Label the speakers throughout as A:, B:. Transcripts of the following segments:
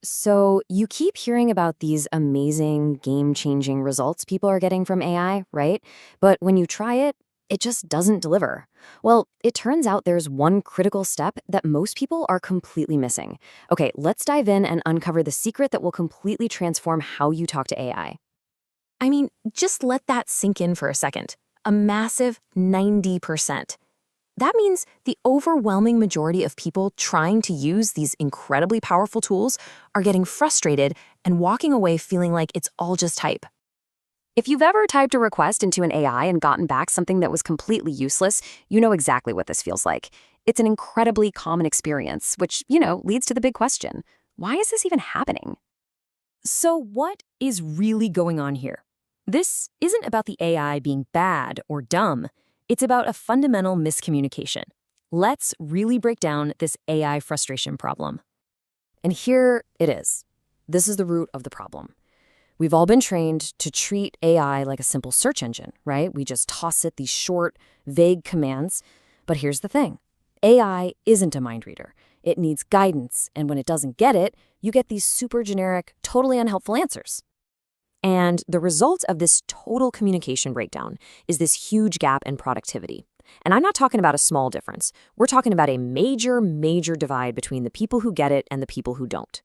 A: So, you keep hearing about these amazing, game changing results people are getting from AI, right? But when you try it, it just doesn't deliver. Well, it turns out there's one critical step that most people are completely missing. Okay, let's dive in and uncover the secret that will completely transform how you talk to AI.
B: I mean, just let that sink in for a second. A massive 90%. That means the overwhelming majority of people trying to use these incredibly powerful tools are getting frustrated and walking away feeling like it's all just hype.
A: If you've ever typed a request into an AI and gotten back something that was completely useless, you know exactly what this feels like. It's an incredibly common experience, which, leads to the big question. Why is this even happening?
C: So, what is really going on here? This isn't about the AI being bad or dumb. It's about a fundamental miscommunication. Let's really break down this AI frustration problem.
A: And here it is. This is the root of the problem. We've all been trained to treat AI like a simple search engine, right? We just toss it these short, vague commands. But here's the thing. AI isn't a mind reader. It needs guidance, and when it doesn't get it, you get these super generic, totally unhelpful answers. And the result of this total communication breakdown is this huge gap in productivity. And I'm not talking about a small difference. We're talking about a major, major divide between the people who get it and the people who don't.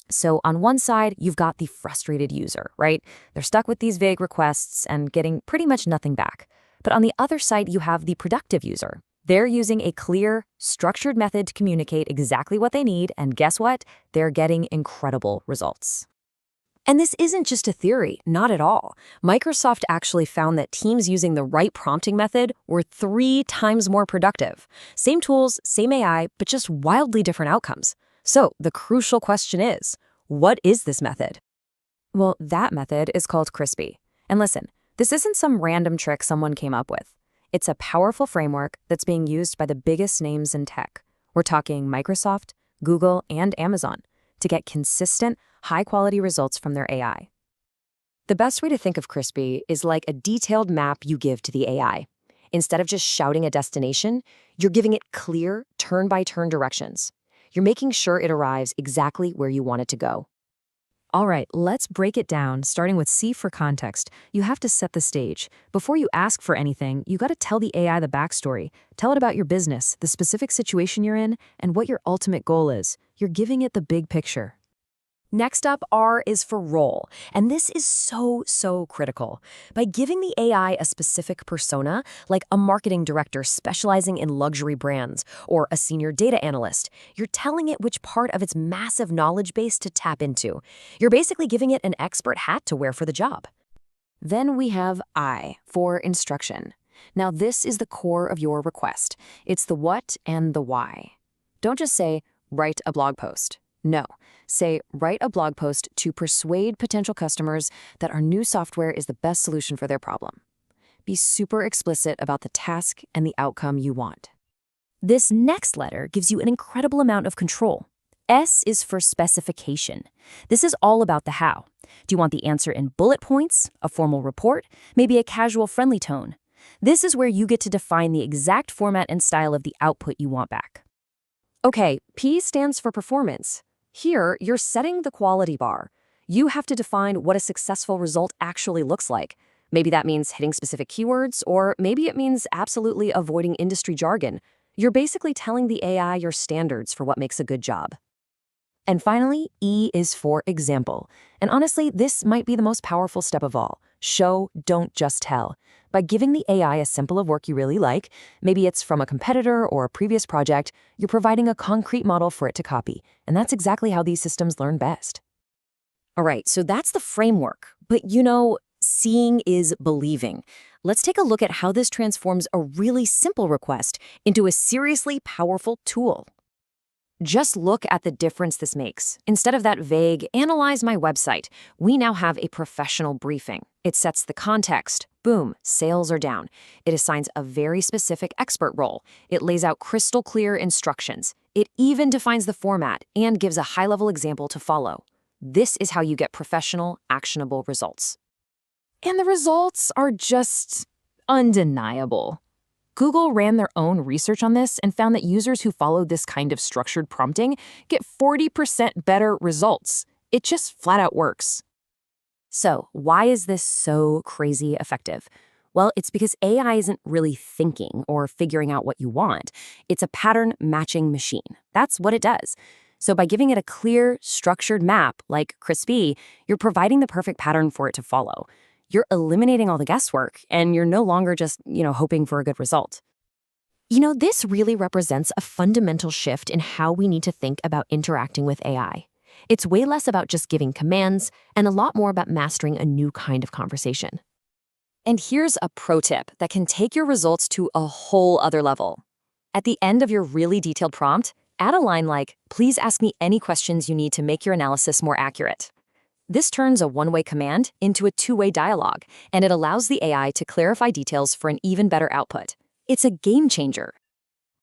A: So on one side, you've got the frustrated user, right? They're stuck with these vague requests and getting pretty much nothing back. But on the other side, you have the productive user. They're using a clear, structured method to communicate exactly what they need, and guess what? They're getting incredible results. And this isn't just a theory, not at all. Microsoft actually found that teams using the right prompting method were 3 times more productive. Same tools, same AI, but just wildly different outcomes. So the crucial question is, what is this method? Well, that method is called Crispy. And listen, this isn't some random trick someone came up with. It's a powerful framework that's being used by the biggest names in tech. We're talking Microsoft, Google, and Amazon to get consistent, high-quality results from their AI. The best way to think of Crispy is like a detailed map you give to the AI. Instead of just shouting a destination, you're giving it clear, turn-by-turn directions. You're making sure it arrives exactly where you want it to go.
C: All right, let's break it down, starting with C for context. You have to set the stage. Before you ask for anything, you got to tell the AI the backstory. Tell it about your business, the specific situation you're in, and what your ultimate goal is. You're giving it the big picture. Next up, R is for role, and this is so critical. By giving the AI a specific persona, like a marketing director specializing in luxury brands or a senior data analyst, you're telling it which part of its massive knowledge base to tap into. You're basically giving it an expert hat to wear for the job. Then we have I for instruction. Now this is the core of your request. It's the what and the why. Don't just say, write a blog post. No, say, write a blog post to persuade potential customers that our new software is the best solution for their problem. Be super explicit about the task and the outcome you want. This next letter gives you an incredible amount of control. S is for specification. This is all about the how. Do you want the answer in bullet points, a formal report, maybe a casual, friendly tone? This is where you get to define the exact format and style of the output you want back. Okay, P stands for performance. Here, you're setting the quality bar. You have to define what a successful result actually looks like. Maybe that means hitting specific keywords, or maybe it means absolutely avoiding industry jargon. You're basically telling the AI your standards for what makes a good job. And finally, E is for example. And honestly, this might be the most powerful step of all. Show, don't just tell. By giving the AI a sample of work you really like, maybe it's from a competitor or a previous project, you're providing a concrete model for it to copy. And that's exactly how these systems learn best. All right, so that's the framework. But seeing is believing. Let's take a look at how this transforms a really simple request into a seriously powerful tool. Just look at the difference this makes. Instead of that vague, analyze my website, we now have a professional briefing. It sets the context. Boom, sales are down. It assigns a very specific expert role. It lays out crystal clear instructions. It even defines the format and gives a high-level example to follow. This is how you get professional, actionable results. And the results are just undeniable.
B: Google ran their own research on this and found that users who follow this kind of structured prompting get 40% better results. It just flat out works.
A: So, why is this so crazy effective? Well, it's because AI isn't really thinking or figuring out what you want. It's a pattern matching machine. That's what it does. So by giving it a clear, structured map like Crispy, you're providing the perfect pattern for it to follow. You're eliminating all the guesswork, and you're no longer just, hoping for a good result.
B: This really represents a fundamental shift in how we need to think about interacting with AI. It's way less about just giving commands and a lot more about mastering a new kind of conversation.
A: And here's a pro tip that can take your results to a whole other level. At the end of your really detailed prompt, add a line like, "Please ask me any questions you need to make your analysis more accurate." This turns a one-way command into a two-way dialogue, and it allows the AI to clarify details for an even better output. It's a game changer.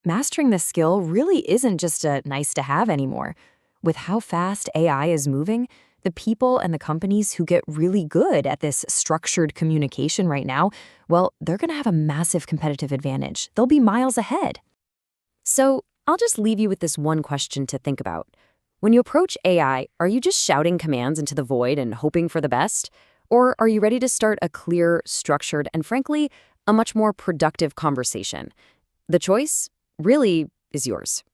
C: Mastering this skill really isn't just a nice-to-have anymore. With how fast AI is moving, the people and the companies who get really good at this structured communication right now, well, they're going to have a massive competitive advantage. They'll be miles ahead.
A: So I'll just leave you with this one question to think about. When you approach AI, are you just shouting commands into the void and hoping for the best? Or are you ready to start a clear, structured, and frankly, a much more productive conversation? The choice really is yours.